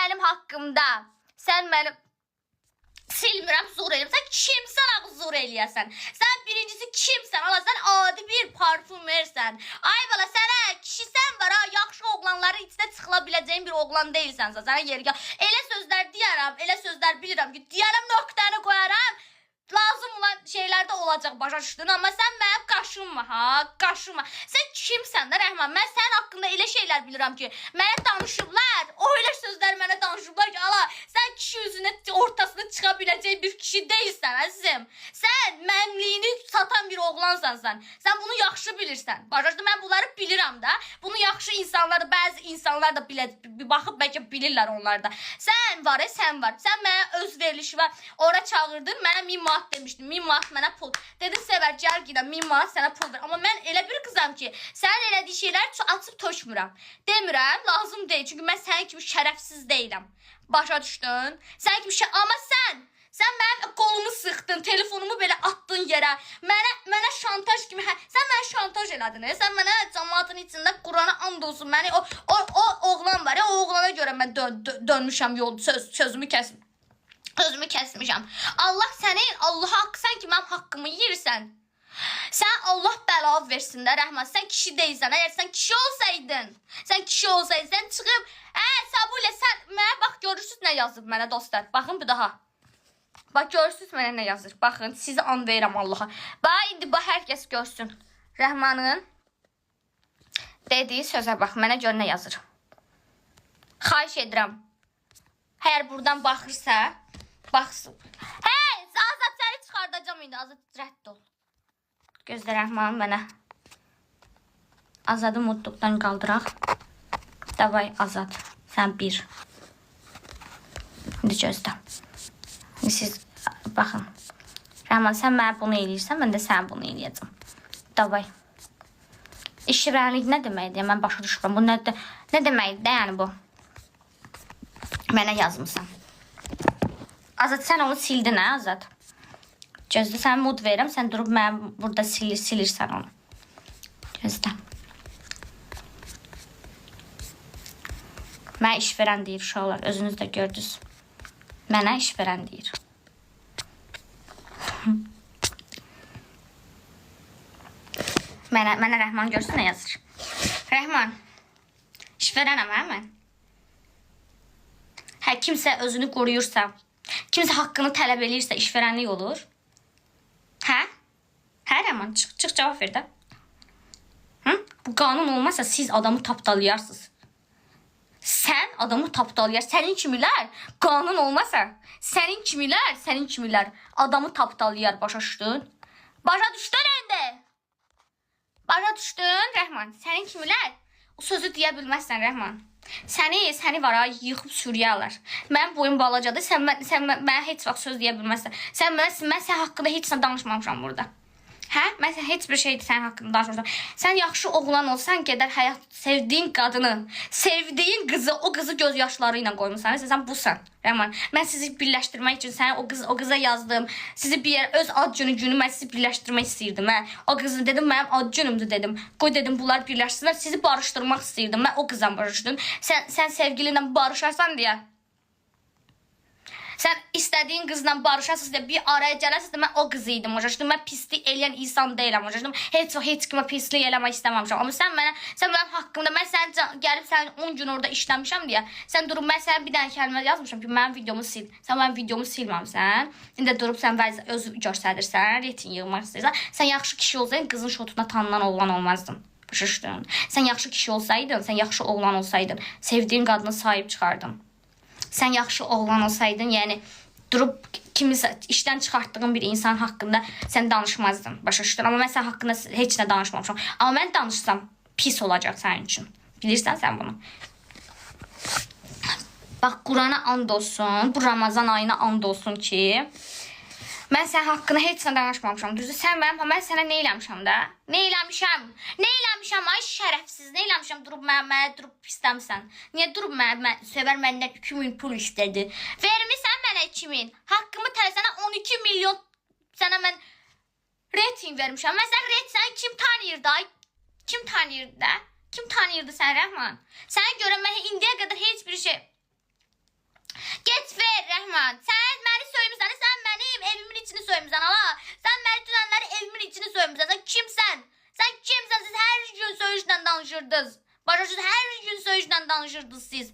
mənim haqqımda, sən mənim silmirəm, zor eləyəm. Sən kimsən axı zor eləyəsən? Sən birincisi kimsən? Allah, sən adi bir parfümersən. Ay bala, sənə kişisən var ha, yaxşı oğlanların içində çıxıla biləcəyin bir oğlan deyilsən. Sənə yeri gəl. Elə sözlər deyərəm, elə sözlər bilirəm ki, deyərəm nöqtəni qoyaram. Lazım olan şeylər də olacaq, başa düşdün, amma sən mənim qaşınma, ha, qaşınma. Sən kimsən də Rəhman? Mən sənin haqqında elə şeylər bilirəm ki, mənə danışıblar, o elə sözlər mənə danışıblar ki, ala, sən kişi üzünə ortasına çıxa biləcək bir kişi deyilsən, əzizim. Sən mənliyini satan bir oğlansan sən. Sən bunu yaxşı bilirsən. Başa düşdün, mən bunları bilirəm də. Bunu yaxşı insanlar da, bəzi insanlar da baxıb bəlkə bilirlər onlar da. Sən var, sən var. Sən mənə öz verilişi var. Ora çağırdın, mənə 1000 manat demişdim. 1000 manat mənə pul. Dedim Sevər, gəl gidən 1000 manat sənə pul ver. Amma mən elə bir qızam ki, sənin elədiyi şeyləri açıb tökmürəm. Demirəm, lazım deyil. Çünki mən sənin kimi şərəfsiz deyiləm. Başa düşdün? Sənin kimi amma sən mənim qolumu sıxdın, telefonumu belə atdın yerə. Mənə şantaj kimi, sən mənə şantaj elədin. Sən mənə cəmaatın içində Qurana and olsun. Məni o oğlan var ya, o oğlana görə mən dönmüşəm yol, sözümü kəsmişəm. Allah sənin, Allah haqqı, sən ki mənim haqqımı yeyirsən. Sən Allah bəla versin də Rəhman, sən kişi deyilsən. Əgər sən kişi olsaydın, sən çıxıb, Sabulə, sən mənə bax, görürsünüz nə yazıb mənə dostlar. Baxın bir daha. Bax, görürsünüz mənə nə yazır. Baxın, sizi an verirəm Allaha. Bax, indi bax, hər kəs görsün. Rəhmanın dediyi sözə bax, mənə gör nə yazır. Xahiş edirəm. Əgər buradan baxırsa, baxsın. Hey, Azad səni çıxardacam indi. Azad rədd ol. Gözlə Rəhman mənə. Azadı mutluqdan qaldıraq. Davay Azad, sən bir. İndi gözlə. İndi siz baxın. Rəhman, sən mənə bunu eləyirsən, mən də sən bunu eləyəcəm. Davay. İşvərənlik nə deməkdir? Mən başa düşürəm. Bu nə deməkdir də yəni bu? Mənə yazmısan. Azad, sən onu sildin, hə Azad? Gözlə, sən mud verirəm, sən durub mənə burada silirsən onu. Gözlə. Mənə iş verən deyir uşaqlar, özünüz də gördünüz. Mənə iş verən deyir. Mənə Rəhman görsün nə yazır. Rəhman, iş verənəm hə mən? Hə, kimsə özünü qoruyursa, kimsə haqqını tələb eləyirsə işverənlik olur. Hə? Hə Rəhman, çıx cavab ver də. Bu qanun olmazsa siz adamı tapdalayarsınız. Sən adamı tapdalayarsın. Sənin kimilər qanun olmazsa, sənin kimilər adamı tapdalayar, başa düşdün? Başa düşdün indi? Başa düşdün Rəhman? Sənin kimilər o sözü deyə bilməzsən Rəhman. Səni var ha, yıxıb sürüyərlər. Mənim boyum balacadır, sən mənə heç vaxt söz deyə bilməzsən. Mən sən haqqında heç nə danışmamışam burada. Hə? Mən heç bir şeydir sənin haqqında danışmamışam. Sən yaxşı oğlan olsan, gedər həyat, sevdiyin qadını, sevdiyin qızı, o qızı göz yaşları ilə qoymusan. Sən busan, Rəhman. Mən sizi birləşdirmək üçün səni o qıza yazdım. Sizi bir yer, öz ad günü mən sizi birləşdirmək istəyirdim. O qızı dedim, mənim ad günümdür dedim. Qoy dedim, bunlar birləşsinlər, sizi barışdırmaq istəyirdim. Mən o qızla barışdım. Sən sevgili ilə barışarsan deyə. Sən istədiyin qızla barışasınız deyə bir araya gələsiniz deyə mən o qızı idim. Mən pislik eləyən insan deyiləm. Heç kimə pislik eləmək istəməmişəm. Amma sən mənim haqqımda, mən sən gəlib sənin 10 gün orada işləmişəm deyə, sən durub mən sənə bir dənə kəlmə yazmışam ki, mənim videomu sil. Sən mənim videomu silməmsən. İndi durub sən öz göstərirsən, reyting yığmaq istəyirsən. Sən yaxşı kişi olsaydın, qızın şotuna tanınan oğlan olmazdın. Başa düşdün? Sən yaxşı kişi olsaydın, sən yaxşı oğlan olsaydın, sevdiyin qadına sahib çıxardın. Sən yaxşı oğlan olsaydın, yəni durub kimisə işdən çıxartdığın bir insan haqqında sən danışmazdın, başa düşdün. Amma mən sən haqqında heç nə danışmamışam. Amma mən danışsam pis olacaq sənin üçün. Bilirsən sən bunu. Bax, Qurana and olsun, bu Ramazan ayına and olsun ki, mən sən haqqında heç nə danışmamışam. Düzdür, mən sənə nə eləmişəm də? Nə eləmişəm? Ay şərəfsiz, nə eləmişəm? Durub mənə durub pisləmsən. Niyə durub Sevər məndən 2000 pul istədi? Vermişsən mənə 2000. Haqqımı sənə 12 milyon sənə mən reyting vermişəm. Mən səni kim tanıyırdı? Kim tanıyırdı da? Kim tanıyırdı sən Rəhman? Sənə görə mən indiyə qədər heç bir şey... Get ver Rəhman. Sən məni söymüsən, sən mənim evimin içini söymüsən ala. Sən məni dünənləri evimin içini söymüsən. Sən kimsən? Sən kimsən? Siz hər gün söyüşlə danışırdınız. Başa düşdünüz? Hər gün söyüşlə danışırdınız siz.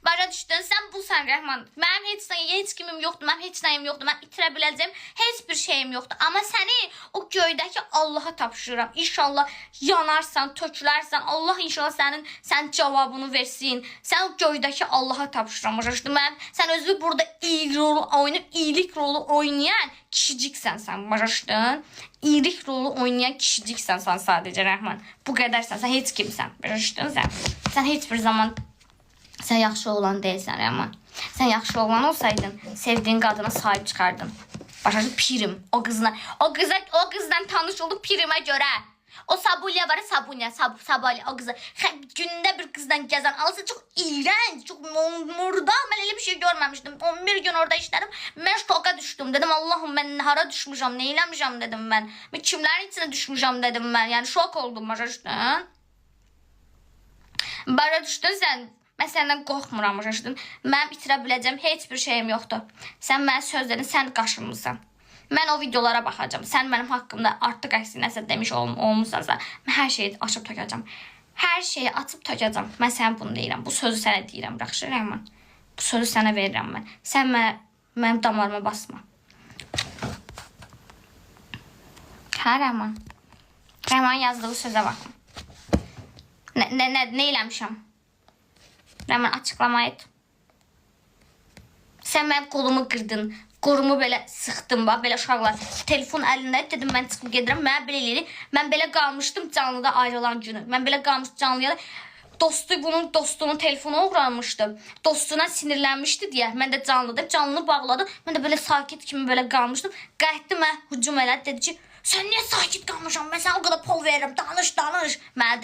Başa düşdün? Sən busan Rəhman. Mənim heç kimim yoxdur, mənim heç nəyim yoxdur. Mən itirə biləcəyim heç bir şeyim yoxdur. Amma səni o göydəki Allaha tapşırıram. İnşallah yanarsan, tökülərsən. Allah inşallah sənin cavabını versin. Sən o göydəki Allaha tapşırıram. Başa düşdün? Sən özü burada iyilik rolu oynayıb, iyilik rolu oynayan kişiciksən sən. Başa düşdün? İyilik rolu oynayan kişiciksən sən sadəcə Rəhman. Bu qədərsən. Sən heç kimsən. Başa düşdün sən? Sən heç bir zaman sən yaxşı oğlan deyilsən Rəhman. Sən yaxşı oğlan olsaydın, sevdiyin qadına sahib çıxardın. Başa düşdün? Pirim. O qızla tanış oldu pirimə görə. O Sabulya var ya, Sabulya o qızı. Gündə bir qızla gəzən alırsa çox iğrənc, çox murda. Mən elə bir şey görməmişdim. 11 gün orada işlədim. Mən şoka düşdüm. Dedim Allahım mən hara düşmüşəm, nə eləmişəm dedim mən. Mən kimlərin içinə düşmüşəm dedim mən. Yəni şok oldum başa düşdün? Başa düşdün sən? Mən səndən qorxmuram başa düşdün? Mənim itirə biləcəyim heç bir şeyim yoxdur. Sən mənə söz dedin, sən qaşınmısan. Mən o videolara baxacağam. Sən mənim haqqımda artıq əksi nəsə demiş olmuşsansa, mən hər şeyi açıb tökəcəm. Hər şeyi açıb tökəcəm. Mən sənə bunu deyirəm. Bu sözü sənə deyirəm. Yaxşı Rəhman. Bu sözü sənə verirəm mən. Sən mənim damarıma basma. Hə Rəhman. Rəhmanın yazdığı sözə baxın. Nə eləmişəm? Rəhman açıqlama et. Sən mənim qolumu qırdın. Qorumu belə sıxdım, bax, belə uşaqlar. Telefon əlində, dedim, mən çıxıb gedirəm, mən belə eləyirik. Mən belə qalmışdım canlıda ayrılan günü. Mən belə qalmışdım canlıya da. Bunun dostunun telefonu uğranmışdı. Dostuna sinirlənmişdi deyə. Mən də canlıda, canlını bağladım. Mən də belə sakit kimi belə qalmışdım. Qayıtdı mən hücum elədi, dedi ki, sən niyə sakit qalmışam? Mən sənə o qədər pul verirəm, danış. Mənə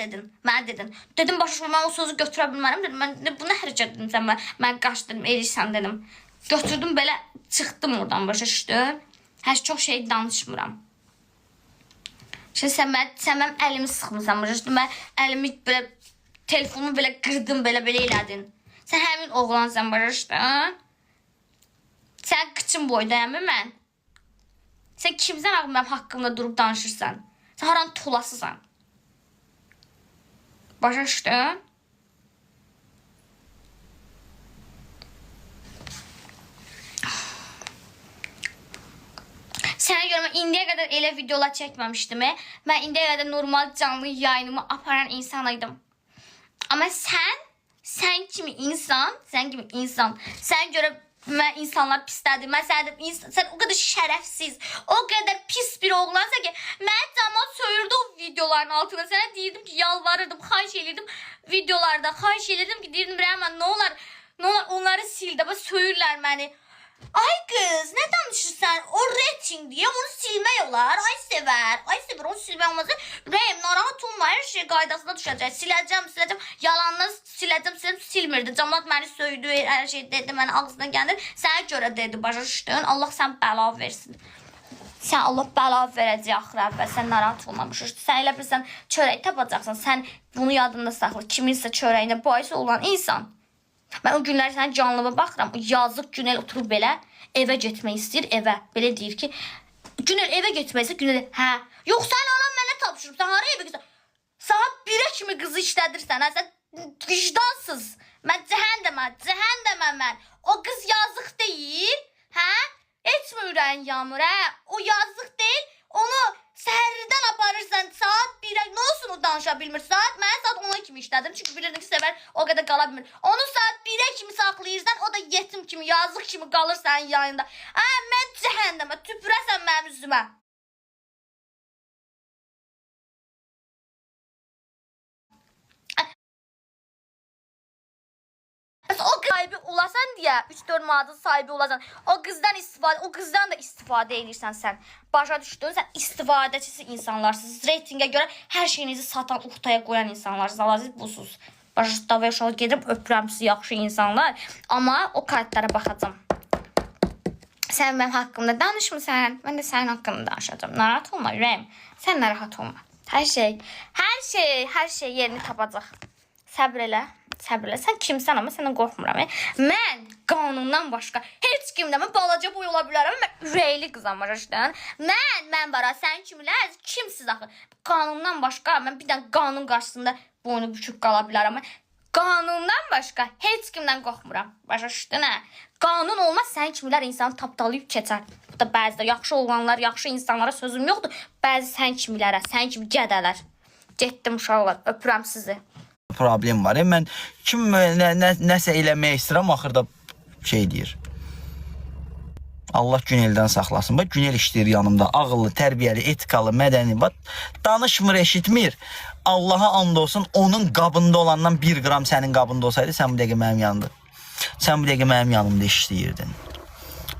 dedin. Dedim, başa mən o sözü götürə bilmərəm, dedim. Mən bu nə hərəkət dedim sən, mən qaçdım, eləyirsən dedim. Götürdüm belə çıxdım oradan başa düşdün. Hər çox şey danışmıram. Şimdi sən mənim əlimi sıxmısan başa düşdün. Mən əlimi belə telefonumu belə qırdım, belə elədin. Sən həmin oğlansan başa düşdün. Sən qıçın boydayam mən. Sən kimsən mənim haqqımda durub danışırsan? Sən haran tulasısan? Başa düşdün? Sənə görə mən indiyə qədər elə videolar çəkməmişdim. Mən indiyə qədər normal canlı yayınımı aparan insan idim. Amma sən kimi insan, sən görə mən insanlar pislədim. Mən sən o qədər şərəfsiz, o qədər pis bir oğlansa ki, mən cəmaət söyürdü o videoların altına. Sənə deyirdim ki, yalvarırdım, xahiş edirdim videolarda, xahiş edirdim ki, deyirdim Rəhman, nə olar onları sil də, söyürlər məni. Ay qız, nə danışırsan? O rating diye onu silmək olar. Ay sever, onu silmək olmazsa. Rəyim, narahat olma, hər şey qaydasına düşəcək. Siləcəm, yalanını siləcəm, silmirdi. Cəmaət məni söydü, hər şey dedi, məni ağzına gəldi. Sənə görə dedi, başa düşdün. Allah sən bəla versin. Sən Allah bəla verəcək axır əvvəl, sən narahat olmamışsın. Sən elə bilsən çörək tapacaqsan, sən bunu yadında saxla. Kiminsə çörəyinə baisi olan insan. Mən o günləri sənin canlıma baxıram. O yazıq Günel oturub belə evə getmək istəyir, evə. Belə deyir ki, Günel evə getmək istəyir, Günel hə. Yox, sən anam mənə tapşırıb, sən hara evə getsən? Saat 1-ə kimi qızı işlədirsən, sən vicdansız. Mən cəhənnəməm mən. O qız yazıq deyil, hə? Heç mi ürəyin yanmır, hə? O yazıq deyil, onu səhərdən aparırsan saat 1-ə, nə olsun o danışa bilmir? Mən saat 10-a kimi işlədim, çünki bilirdim ki, sevər o qədər qala bilmir. Onu saat 1-ə kimi saxlayırsan, o da yetim kimi, yazıq kimi qalır sənin yayında. Mən cəhənnəmə, tüpürəsən mənim üzümə. O sahibi olasan deyə 3-4 manatın sahibi olasan, o qızdan da istifadə edirsən sən. Başa düşdün? Sən istifadəçisi insanlarsınız. Reytingə görə hər şeyinizi satan, uxtaya qoyan insanlarsınız. Siz busuz. Başa düşdün? Uşağı gedirəm, öpürəm sizi, yaxşı insanlar. Amma o kartlara baxacam. Sən mənim haqqımda danışmısan, mən də sənin haqqında danışacağım. Narahat olma, ürəyim. Sən narahat olma. Hər şey yerini tapacaq. Səbr elə. Sən kimsən, amma səndən qorxmuram. Mən qanundan başqa heç kimdə mən balaca boy ola bilərəm, mən ürəkli qızam başdan. Mən bara sən kimlər, kimsiz axı? Qanundan başqa mən bir dənə qanun qarşısında boynu bükük qala bilərəm. Qanundan başqa heç kimdən qorxmuram. Başa düşdün hə? Qanun olmaz, sən kimlər insanı tapdalayıb keçər. Bu da bəzidə yaxşı olanlar, yaxşı insanlara sözüm yoxdur. Bəzi sən kimlərə, sən kimi gədələr. Getdim uşaqlar, öpürəm sizi. Problem var. Mən kim nəsə eləmək istəyirəm, axırda şey deyir. Allah Güneldən saxlasın. Bax, Günel işləyir yanımda. Ağıllı, tərbiyəli, etikalı, mədəni. Bax, danışmır, eşitmir. Allaha and olsun, onun qabında olandan 1 qram sənin qabında olsaydı, sən bu dəqiqə mənim yanımda. Sən bu dəqiqə mənim yanımda işləyirdin.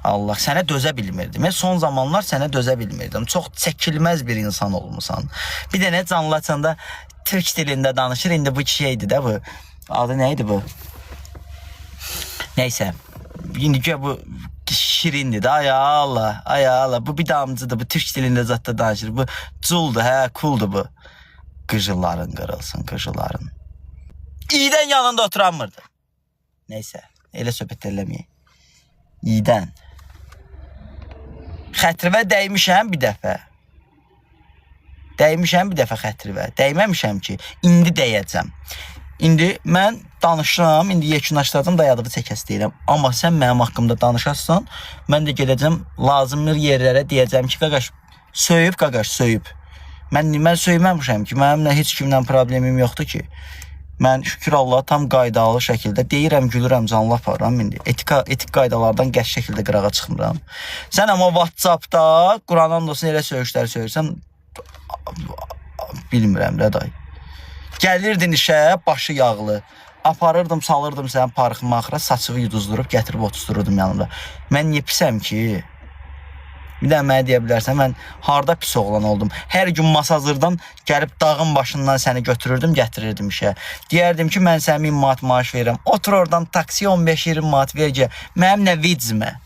Allah, sənə dözə bilmirdim. Son zamanlar sənə dözə bilmirdim. Çox çəkilməz bir insan olmusan. Bir də nə canlı açanda Türk dilində danışır. İndi bu şeydir də bu. Adı nə idi bu? Neysə. İndi bu şirindir də. Ay Allah, ay Allah. Bu bir damcıdır. Bu Türk dilində zətdə danışır. Bu culdur, hə, kuldur bu. Qıcıların qırılsın, qıcıların. İyidən yanında oturanmırdı. Neysə, elə söhbət eləməyək. İyidən. Xətrivə dəymişəm bir dəfə. Dəymişəm bir dəfə xətrivə. Dəyməmişəm ki, indi dəyəcəm. İndi mən danışıram, indi yekunlaşdıracam, dayadığı çəkəsi deyirəm. Amma sən mənim haqqımda danışarsan, mən də gedəcəm lazımlı yerlərə deyəcəm ki, qaqaş, söyüb, qaqaş, söyüb. Mən söyməmişəm ki, mənimlə heç kimlə problemim yoxdur ki. Mən şükür Allah tam qaydalı şəkildə deyirəm, gülürəm, canlı aparıram indi. Etik qaydalardan qəş şəkildə qırağa çıxmıram. Sən amma WhatsAppda Quranın olsun elə söyüşlər söyürsən, bilmirəm rəday. Gəlirdin işə, başı yağlı. Aparırdım, salırdım sənin parxımı axıra, saçığı yuduzdurub, gətirib otuzdururdum yanımda. Mən niyə pisəm ki? Bir də mənə deyə bilərsən, mən harda pis oğlan oldum. Hər gün masazırdan gəlib dağın başından səni götürürdüm, gətirirdim işə. Deyərdim ki, mən sənə 1000 manat maaş verirəm. Otur oradan taksi 15-20 manat verəcək. Mənim nə vicmə?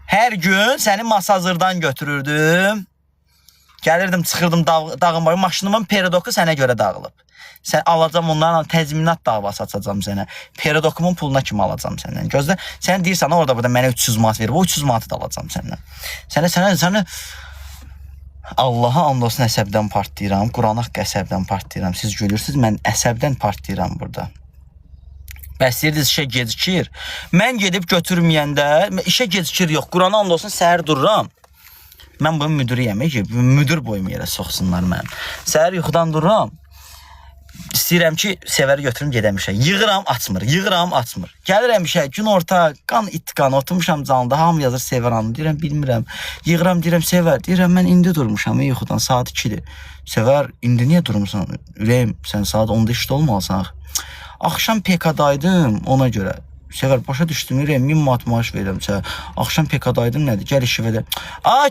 Hər gün səni masazırdan götürürdüm. Gəlirdim, çıxırdım dağın başına. Maşınımın peridoku sənə görə dağılıb. Sən alacam onlarla təzminat davası açacam sənə. Peridokumun puluna kimi alacam səndən. Gözlə, sən deyirsən orada burada mənə 300 manat verib, o 300 manatı da alacam səndən. Sənə Allaha and olsun əsəbdən partlayıram, Quran haqqı əsəbdən partlayıram. Siz gülürsünüz, mən əsəbdən partlayıram burada. Bəs deyirdiniz, işə gecikir. Mən gedib götürməyəndə, işə gecikir yox, Quran and olsun, səhər dururam. Mən bunun müdürüyəm ki, müdür boyum yerə soxsunlar mənim. Səhər yuxudan dururam. İstəyirəm ki, Sevəri götürüm gedəm işə. Yığıram, açmır, yığıram, açmır. Gəlirəm işə, gün orta, qan itqan, oturmuşam canlıda, hamı yazır Sevər hanım. Deyirəm, bilmirəm. Yığıram, deyirəm, Sevər. Deyirəm, mən indi durmuşam, yuxudan, saat 2-dir. Sevər, indi niyə durmuşsan? Ürəyim, sən saat 10-da işdə olmalısan. Axşam PK-daydım, ona görə. Sevər, başa düşdüm, ürəyim, 1000 manat maaş verirəm sənə. Axşam PK-daydım, nədir? Gəl işi verəm.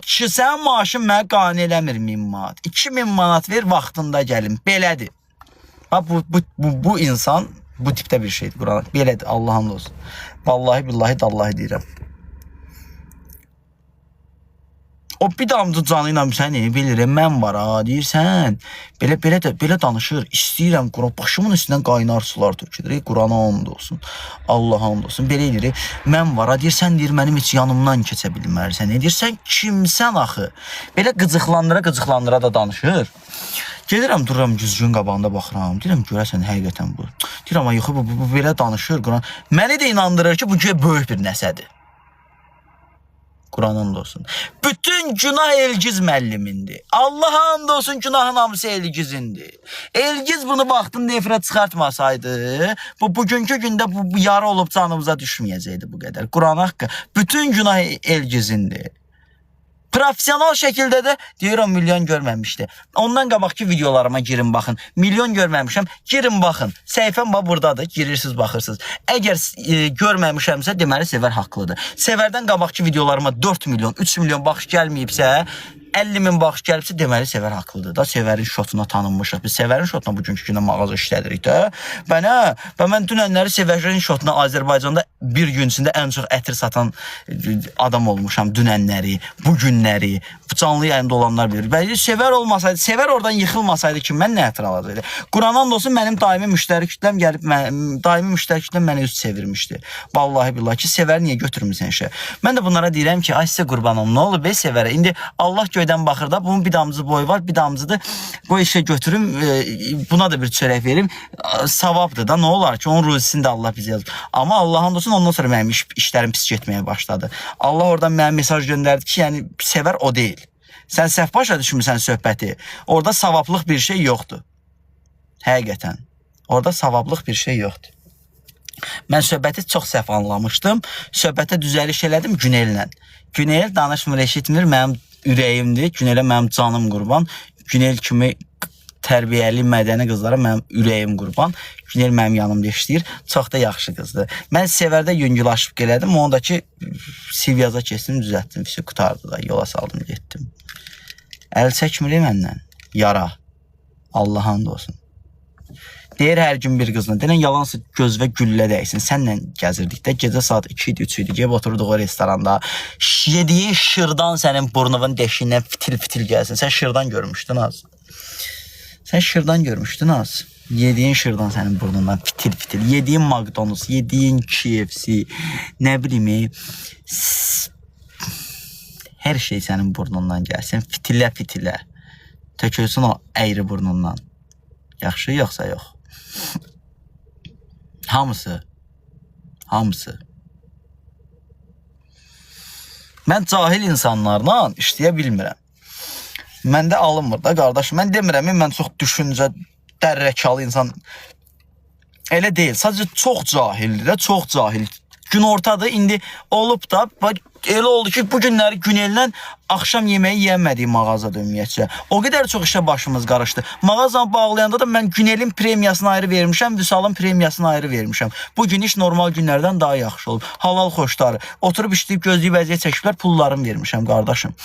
Kişi, sənin maaşın mənə qane eləmir 1000 manat. 2000 manat ver, vaxtında gəlim. Belədir. Bu insan bu tipdə bir şeydir Quran. Belədir, Allah'ın olsun. Vallahi billahi dallahi deyirəm. O bir damcı canı ilə səni bilirəm, mən var ha, deyirsən. Belə danışır. İstəyirəm Quran, başımın üstündən qaynar sular tökülür. Qurana and olsun. Allah'a and olsun. Belə edir. Mən var ha, deyirsən, deyir, mənim heç yanımdan keçə bilmərsən. Ne deyirsən, kimsən axı? Belə qıcıqlandıra da danışır. Gedirəm, dururam, güzgün qabağında baxıram. Deyirəm, görəsən, həqiqətən bu. Deyirəm, yox, bu belə danışır. Quran məni də inandırır ki, bu böyük bir nəsədir. Quranın da olsun. Bütün günah Elgiz müəllimindir. Allah'a and olsun, günahın hamısı Elgizindir. Elgiz bunu vaxtında efirə çıxartmasaydı, bugünkü gündə bu yara olub canımıza düşməyəcəkdi bu qədər. Quran haqqı. Bütün günah Elgizindir. Profesional şəkildə də deyirəm, milyon görməmişdi. Ondan qabaqki videolarıma girin baxın. Milyon görməmişəm, girin baxın. Səhifəm buradadır, girirsiniz, baxırsınız. Əgər görməmişəmsə, deməli Sevər haqlıdır. Sevərdən qabaqki videolarıma 4 milyon, 3 milyon baxış gəlməyibsə, 50 min baxış gəlibsə, deməli Sevər haqlıdır da. Sevərin şotuna tanınmışıq. Biz Sevərin şotuna bugünkü gündə mağaza işlədirik də. Və mən dünənləri Sevərin şotuna Azərbaycanda bir gün içində ən çox ətir satan adam olmuşam dünənləri, bu günləri, bu canlı yayında olanlar bilir. Bəlkə Sevər olmasaydı, Sevər oradan yıxılmasaydı ki, mən nə ətir alacaqdı? Qurandan olsun mənim daimi müştəri kütləm gəlib, daimi müştəri kütləm mənə üz çevirmişdi. Vallahi billahi ki, Sevər niyə götürmüsən işə? Mən də bunlara deyirəm ki, ay sizə qurbanım, nə olub Sevərə? İndi Allah göydən baxır da, bunun bir damcı boyu var, bir damcıdır. Bu işə götürüm, buna da bir çörək verim. Savabdır da, nə olar ki, onun ruzisini də Allah bizə yazır. Amma Allah'ın olsun, ondan sonra mənim işlərim pis getməyə başladı. Allah oradan mənə mesaj göndərdi ki, yəni Sevər o deyil. Sən səhv başa düşmüsən söhbəti. Orada savablıq bir şey yoxdur. Həqiqətən. Orada savablıq bir şey yoxdur. Mən söhbəti çox səhv anlamışdım. Söhbətə düzəliş elədim Günellə. Günel danışmır, eşitmir, mənim ürəyimdir. Günelə mənim canım qurban. Günel kimi tərbiyəli, mədəni qızlara mənim ürəyim qurban. Günel mənim yanımda işləyir. Çox da yaxşı qızdır. Mən Sevərdə yüngülaşıb gələdim. Onu da ki, Sivyaza keçdim, düzəltdim. Fisi qutardı da, yola saldım, getdim. Əl çəkmir məndən. Yara. Allah'ın da olsun. Deyir hər gün bir qızla. Deyən yalansı göz və güllə dəysin. Sənlə gəzirdik də. Gecə saat 2 idi, 3 idi. Gəlib oturduq o restoranda. Yediyin şırdan sənin burnunun deşindən fitil-fitil gəlsin. Sən şırdan görmüşdün az. Sən şırdan görmüşdün az. Yediyin şırdan sənin burnundan fitil-fitil. Yediyin McDonald's, yediyin KFC, nə bileyim, hər şey sənin burnundan gəlsin. Fitilə-fitilə. Tökülsün o əyri burnundan. Yaxşı, yoxsa yox. Hamısı. Hamısı. Mən cahil insanlarla işləyə bilmirəm. Məndə alınmır da qardaş. Mən demirəm, mən çox düşüncə, dərrəkalı insan. Elə deyil. Sadəcə çox cahildir də, çox cahil. Gün ortadır, indi olub da, elə oldu ki, bu günləri Günellə axşam yeməyi yiyəmədiyi mağazada ümumiyyətcə. O qədər çox işə başımız qarışdı. Mağazanı bağlayanda da mən Günelin premiyasını ayrı vermişəm, Vüsalın premiyasını ayrı vermişəm. Bu gün iş normal günlərdən daha yaxşı olub. Halal xoşları. Oturub işləyib, gözləyib vəziyyət çəkiblər, pullarımı vermişəm qardaşım.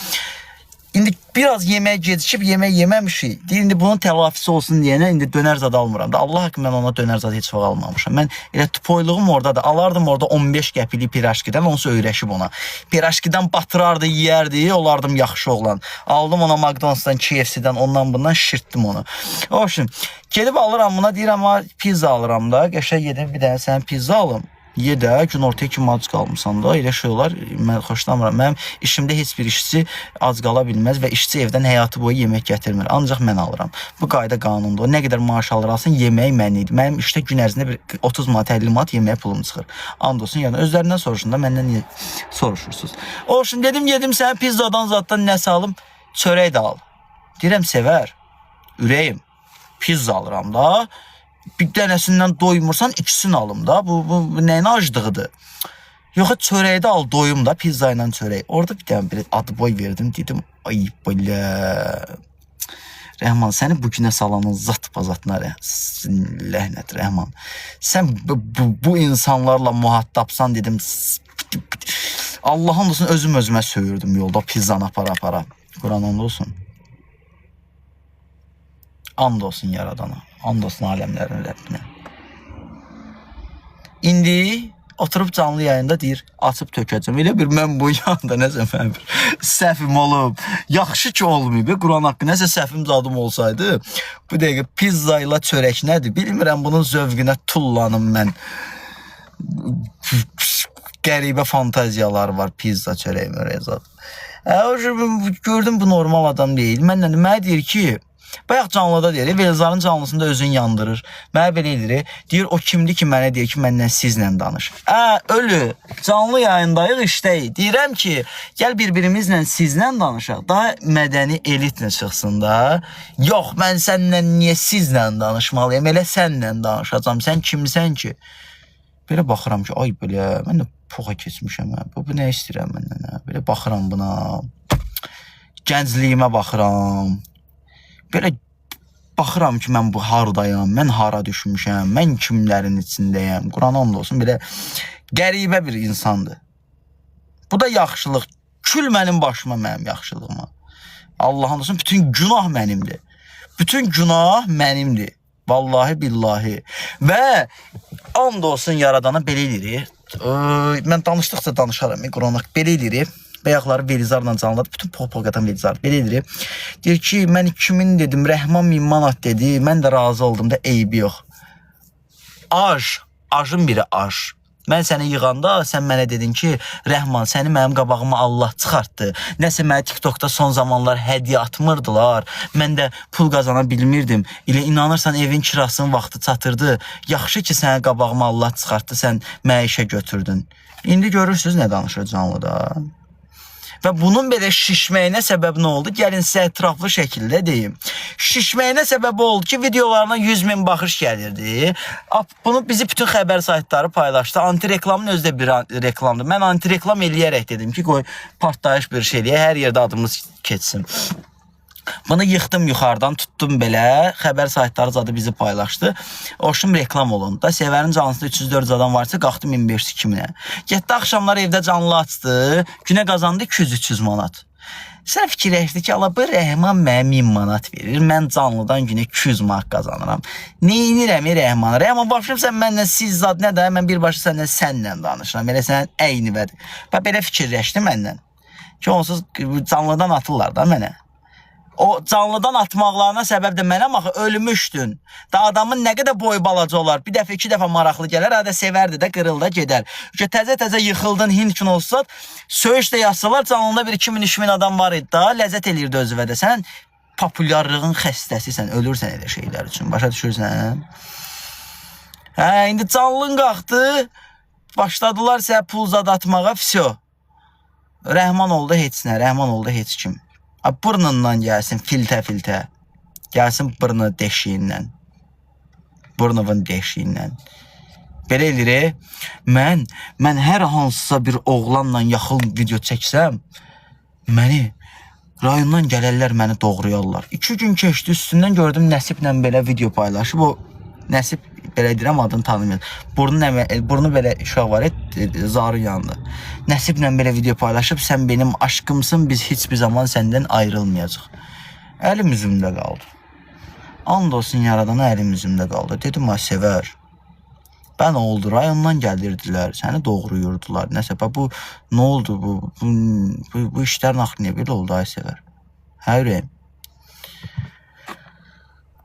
İndi biraz yemək gecikib, yemək yeməmişik. Deyir, indi bunun təlafisi olsun deyənə indi dönər zad almıram da. Allah haqqı mən ona dönər zad heç vaxt almamışam. Mən elə tupoyluğum oradadır. Alardım orada 15 qəpikli piraşkidən, onsu öyrəşib ona. Piraşkidən batırardı, yiyərdi, olardım yaxşı oğlan. Aldım ona McDonald's'dan, KFC'dən, ondan bundan şirtdim onu. O üçün, gedib alıram buna, deyirəm, pizza alıram da. Qəşəng yedim, bir dənə sən pizza alım. Ye də, gün ortaya kimi ac qalmışsan da, elə şey olar, mən xoşlamıram. Mənim işimdə heç bir işçi ac qala bilməz və işçi evdən həyatı boyu yemək gətirmir. Ancaq mən alıram. Bu qayda qanundur. Nə qədər maaş alır alsın, yemək mənə idi. Mənim işdə gün ərzində bir 30 manat, 50 manat yeməyə pulum çıxır. And olsun, yəni özlərindən soruşun da, məndən niyə soruşursunuz? O üçün dedim, yedim sənə pizzadan zaddan nəsə alım, çörək də al. Deyirəm, Sevər, ürəyim, pizza alıram da. Bir dənəsindən doymursan, ikisini alım da. Bu nəyin aclığıdır? Yox, çörəyi də al, doyum da, pizza ilə çörək. Orada bir dənə bir adı boy verdim, dedim, ay belə. Rəhman, səni bu günə salanın zat-bazatına ləhnət, Rəhman. Sən bu insanlarla muhattabsan, dedim, Allah'ın olsun, özümə söyürdüm yolda, pizzanı apara. Quranın olsun. And olsun yaradana. And olsun aləmlərin Rəbbinə. İndi oturub canlı yayında deyir, açıb tökəcəm. Elə bir mən bu yanda nəsə mən bir səhvim olub. Yaxşı ki olmayıb. Quran haqqı nəsə səhvim zadım olsaydı. Bu dəqiqə pizza ilə çörək nədir? Bilmirəm, bunun zövqünə tullanım mən. Qəribə fantaziyalar var. Pizza, çörək, mörəzat. Gördüm, bu normal adam deyil. Mənə deyir ki, bayaq canlıda deyir, Velzarın canlısında özün yandırır. Mənə belə edir, deyir, o kimdir ki, mənə deyir ki, məndən sizlə danış. Ölü, canlı yayındayıq, işdəyik. Deyirəm ki, gəl bir-birimizlə sizlə danışaq, daha mədəni elitlə çıxsın da. Yox, mən sənlə niyə sizlə danışmalıyım, elə sənlə danışacam, sən kimsən ki? Belə baxıram ki, ay belə, mən də poxa keçmişəm, bu nə istəyirəm məndən, belə baxıram buna, gəncliyimə baxıram. Belə baxıram ki, mən bu hardayam, mən hara düşmüşəm, mən kimlərin içindəyəm. Quran and olsun, belə qəribə bir insandır. Bu da yaxşılıq. Kül mənim başıma, mənim yaxşılığıma. Allah'ın olsun, bütün günah mənimdir. Bütün günah mənimdir. Vallahi billahi. Və and olsun yaradana belə edirik. mən danışdıqca danışaram, qronak belə edirik. Bayaqları Velizarla canlılar, bütün pop-popqatan Velizar belə edirik. Deyir ki, mən 2000 dedim, Rəhman 1000 manat dedi, mən də razı oldum da, eybi yox. Ajın biri aj. Mən səni yığanda sən mənə dedin ki, Rəhman, səni mənim qabağıma Allah çıxartdı. Nəsə mənə TikTokda son zamanlar hədiyyə atmırdılar. Mən də pul qazana bilmirdim. Elə inanırsan evin kirasının vaxtı çatırdı. Yaxşı ki, səni qabağıma Allah çıxartdı, sən mənə işə götürdün. İndi görürsünüz nə danışır canlıda. Və bunun belə şişməyinə səbəb nə oldu? Gəlin sizə ətraflı şəkildə deyim. Şişməyinə səbəb oldu ki, videolarına 100.000 baxış gəlirdi. Bunu bizi bütün xəbər saytları paylaşdı. Antireklamın özü də bir reklamdır. Mən antireklam eləyərək dedim ki, qoy partlayış bir şey eləyək, hər yerdə adımız keçsin. Bunu yıxdım yuxarıdan, tutdum belə, xəbər saytları zadı bizi paylaşdı. Oşum reklam olundu da, Sevərin canlısında 304 adam varsa, qalxdım 1500-2000-ə. Getdi axşamlar evdə canlı açdı, günə qazandı 200-300 manat. Sən fikirləşdi ki, ala bu Rəhman mənə 1000 manat verir, mən canlıdan günə 200 manat qazanıram. Neyinirəm Rəhman? Rəhman, başım sən mənlə siz zad nə də, mən birbaşa sənlə danışıram, elə sənin əyni bədir. Belə fikirləşdi məndən ki, onsuz canlıdan atırlar da mənə. O canlıdan atmaqlarına səbəb də mənəm axı, ölmüşdün. Da adamın nə qədər boyu balaca olar, bir dəfə, iki dəfə maraqlı gələr, hədə sevərdi də, qırılda gedər. Təzə-təzə yıxıldın, Hind üçün olsa, söyüş də yazsalar, canlında bir 2000-3000 adam var idi da, ləzzət eləyirdi özüvə də. Sən populyarlığın xəstəsisən, ölürsən elə şeylər üçün, başa düşürsən? İndi canlın qalxdı, başladılar sənə pul zad atmağa, fisiyo. Rəhman oldu heç nə, Rəhman oldu heç kim. Burnundan gəlsin, filtə. Gəlsin burnu deşiyindən. Burnuvun deşiyindən. Belə edirik. Mən hər hansısa bir oğlanla yaxın video çəksəm, məni rayondan gələrlər, məni doğrayarlar. 2 gün keçdi, üstündən gördüm Nəsiblə belə video paylaşıb. O Nəsib, belə deyirəm, adını tanımıyordum. Burnu belə uşaq var, zarı yandı. Nəsiblə belə video paylaşıb, sən benim aşkımsın, biz heç bir zaman səndən ayrılmayacaq. Əlim üzümdə qaldı. And olsun yaradana, əlim üzümdə qaldı. Dedim, ay Sevər, ben oldu, rayondan gəlirdilər, səni doğruyurdular. Nəsə, bu nə oldu, bu işlərin axı niyə belə oldu, ay Sevər? Hə, ürəyim.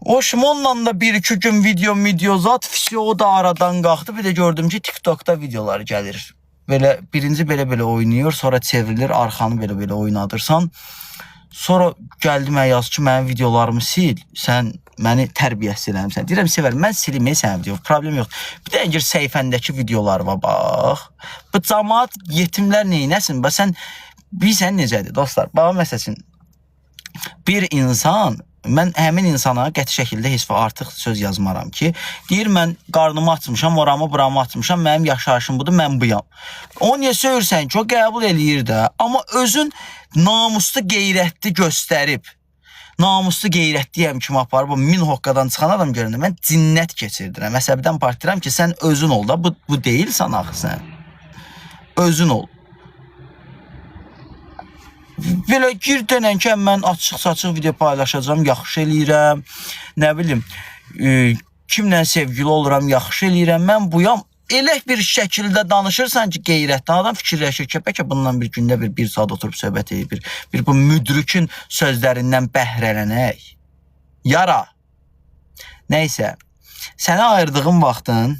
O onunla da 1-2 gün video zat, o da aradan qalxdı. Bir də gördüm ki, TikTokda videolar gəlir. Belə, birinci belə oynayır, sonra çevrilir, arxanı belə oynadırsan. Sonra gəldi mənə yaz ki, mənim videolarımı sil, sən məni tərbiyəsiz eləmişsən. Deyirəm, Sevər, mən silim sən video, problem yoxdur. Bir də əgər səhifəndəki videolarıma bax. Bu cəmaat yetimlər neynəsin? Sən bilsən necədir, dostlar? Bax, məsəl üçün, bir insan, mən həmin insana qəti şəkildə heç və artıq söz yazmaram ki, deyir, mən qarnımı açmışam, oramı buramı açmışam, mənim yaşayışım budur, mən buyam. O niyə söyürsən ki, o qəbul eləyir də, amma özün namuslu qeyrətli göstərib, namuslu qeyrətliyəm kimi aparıb, 1000 hoqqadan çıxan adam görəndə mən cinnət keçirdirəm, əsəbdən partlayıram ki, sən özün ol da, bu deyilsən axı sən, özün ol. Belə gir denən ki, mən açıq-saçıq video paylaşacağım, yaxşı eləyirəm, nə bilim, kimlə sevgili oluram, yaxşı eləyirəm, mən buyam. Elə bir şəkildə danışırsan ki, qeyrətdən adam fikirləşir ki, bəlkə bundan bir gündə bir saat oturub söhbət edib, bir bu müdrikün sözlərindən bəhrələnək. Yara. Nəysə, sənə ayırdığım vaxtın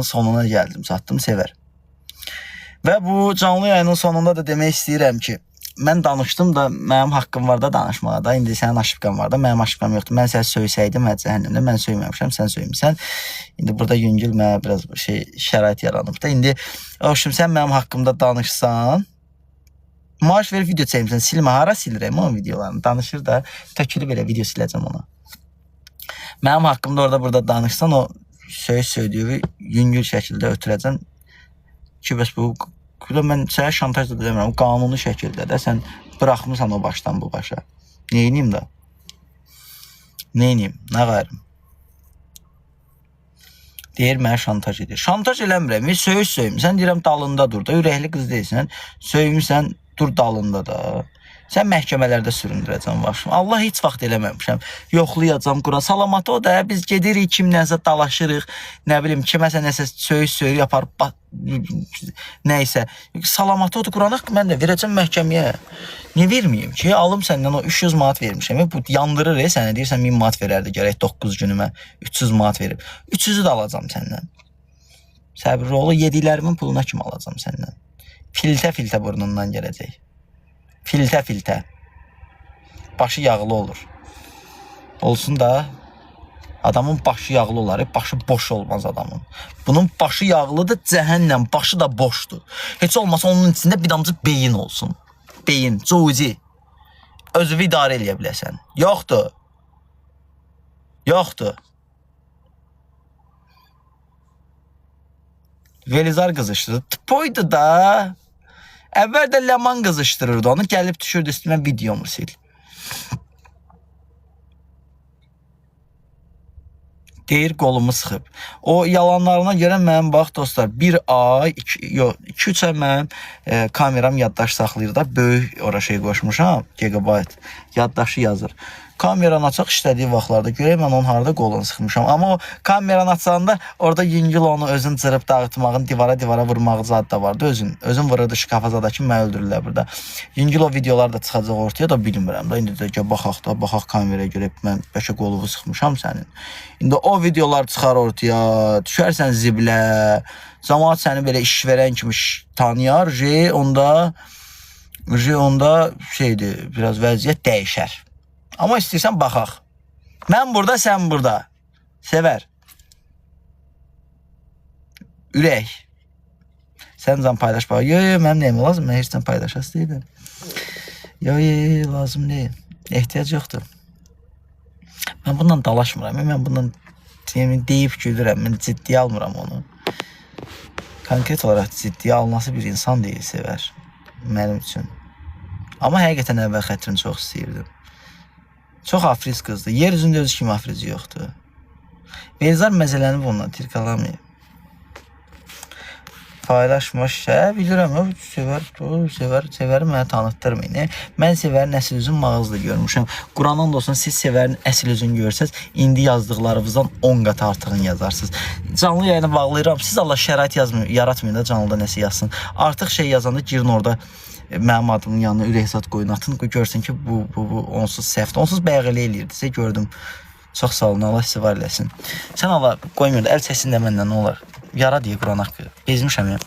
sonuna gəldim, çatdım, Sevər. Və bu canlı yayının sonunda da demək istəyirəm ki, mən danışdım da, mənim haqqım var da danışmağa da, indi sənin aşıqan var da, mənim aşıqam yoxdur. Mən səni söysəydim, cəhənnəmdə, mən söyməmişəm, sən söymüsən. İndi burada yüngül mənə biraz şərait yaranıb da. İndi, sən mənim haqqımda danışsan, maaş verib video çəkmişsən, silmə, hara silirəm o videolarını, danışır da, tökülü belə video siləcəm ona. Mənim haqqımda orada burada danışsan, o söydüyü yüngül şəkildə ötürəcəm ki, bəs bu, mən sənə şantaj da demirəm, qanuni şəkildə də sən bıraxmısan o başdan bu başa. Neyniyim da? Neyniyim? Nə qayrım? Deyir, mənə şantaj edir. Şantaj eləmirəm, söymüsən, deyirəm, dalında dur da, ürəkli qız deyilsən, söymüsən, dur dalında da. Sən məhkəmələrdə süründürəcəm başım. Allah heç vaxt eləməmişəm. Yoxlayacam Quran. Salamat o da biz gedirik kimləsə dalaşırıq. Nə bilim kiməsə nəsə söyüş yapar nəysə. Salamat o da Qurana mən də verəcəm məhkəməyə. Niyə verməyim ki? Alım səndən o 300 manat vermişəm. Bu yandırır sənə deyirsən 1000 manat verərdi gərək 9 günümə 300 manat verib. 300-ü də alacam səndən. Səbirli ol, yediklərimin puluna kim alacam səndən? Filtə burnundan gələcək. Filtə. Başı yağlı olur. Olsun da adamın başı yağlı olar, başı boş olmaz adamın. Bunun başı yağlıdır, cəhənnəm, başı da boşdur. Heç olmasa onun içində bir damcı beyin olsun. Beyin, cuzi. Özünü idarə eləyə biləsən. Yoxdur. Velizar qızışdırdı. Tıpoydu da. Əvvəl də Ləman qızışdırırdı onu. Gəlib düşürdü üstümə videomu sil. Deyir qolumu sıxıb. O yalanlarına görə mənim bax dostlar 1 ay, 2-3 ay mənim kameram yaddaş saxlayır da. Böyük ora şey qoşmuşam. Gigabyte yaddaşı yazır. Kameranı açaq işlədiyi vaxtlarda görək mən onun harada qolunu sıxmışam. Amma o kameranı açanda orada yüngül onu özün cırıb dağıtmağın, divara vurmağı zad da vardı. Özün vururdu şkafazada ki, mən öldürürlər burada. Yüngül o videolar da çıxacaq ortaya da bilmirəm da. İndi də baxaq kameraya görək mən bəlkə qolumu sıxmışam sənin. İndi o videolar çıxar ortaya, düşərsən ziblə. Cəmaət səni belə işverən kimi tanıyar. Onda şeydir, biraz vəziyyət dəyişər. Amma istəyirsən baxaq. Mən burada, sən burada. Sevər. Ürək. Sən can paylaş bax. Mənim nəyim lazım? Mən heç sən paylaşas deyiləm. Lazım deyil. Ehtiyac yoxdur. Mən bundan dalaşmıram. Mən bundan deyib gülürəm. Mən ciddiyə almıram onu. Konkret olaraq ciddiyə alınası bir insan deyil Sevər. Mənim üçün. Amma həqiqətən əvvəl xətrini çox istəyirdim. Çox afriz qızdır. Yer üzündə özü kimi afrizi yoxdur. Velizar məzələni bundan tirkalamayıb. Paylaşmış. Bilirəm, Sevəri mənə tanıtdırmayın. Mən Sevərin əsl üzün mağazda görmüşəm. Quranın da olsun, siz Sevərin əsl üzünü görsəz, indi yazdıqlarınızdan 10 qat artığını yazarsınız. Canlı yayını bağlayıram. Siz Allah şərait yaratmayın da canlıda nəsə yazsın. Artıq şey yazanda girin orada mənim adımın yanına ürək zat qoyun atın. Görsün ki, bu onsuz səhvdir. Onsuz bayaq elə eləyirdisə gördüm. Çox sağ olun, Allah sizi var eləsin. Sən Allah qoymuyordu, əl çəsin də məndən nə olar? Yara deyə Quran haqqı. Bezmişəm ya.